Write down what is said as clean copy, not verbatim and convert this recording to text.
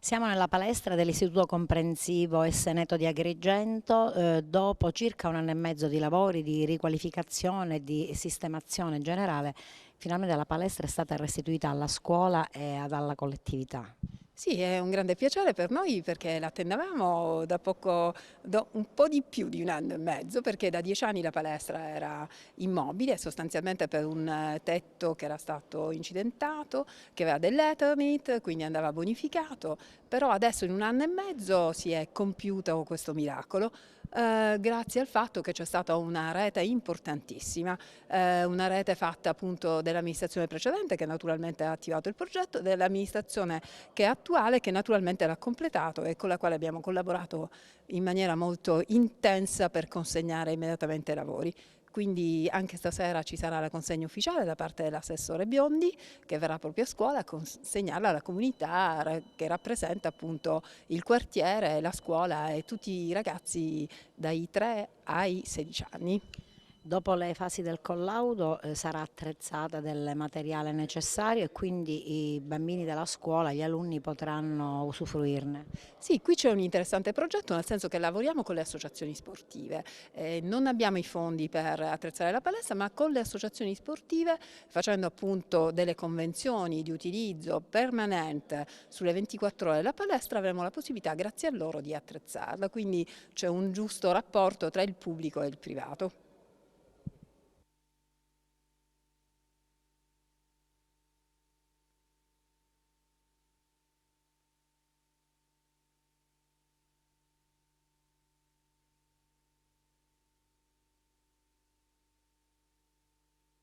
Siamo nella palestra dell'Istituto Comprensivo Esseneto di Agrigento, dopo circa un anno e mezzo di lavori, di riqualificazione e di sistemazione generale, finalmente la palestra è stata restituita alla scuola e alla collettività. Sì, è un grande piacere per noi perché l'attendevamo da poco, da un po' di più di un anno e mezzo, perché da 10 anni la palestra era immobile, sostanzialmente per un tetto che era stato incidentato, che aveva dell'Eternit, quindi andava bonificato, però adesso in un anno e mezzo si è compiuto questo miracolo. Grazie al fatto che c'è stata una rete importantissima, una rete fatta appunto dell'amministrazione precedente che naturalmente ha attivato il progetto, dell'amministrazione che è attuale, che naturalmente l'ha completato e con la quale abbiamo collaborato in maniera molto intensa per consegnare immediatamente i lavori. Quindi anche stasera ci sarà la consegna ufficiale da parte dell'assessore Biondi che verrà proprio a scuola a consegnarla alla comunità che rappresenta appunto il quartiere, la scuola e tutti i ragazzi dai 3 ai 16 anni. Dopo le fasi del collaudo sarà attrezzata del materiale necessario e quindi i bambini della scuola, gli alunni potranno usufruirne. Sì, qui c'è un interessante progetto, nel senso che lavoriamo con le associazioni sportive. Non abbiamo i fondi per attrezzare la palestra, ma con le associazioni sportive, facendo appunto delle convenzioni di utilizzo permanente sulle 24 ore della palestra, avremo la possibilità, grazie a loro, di attrezzarla. Quindi c'è un giusto rapporto tra il pubblico e il privato.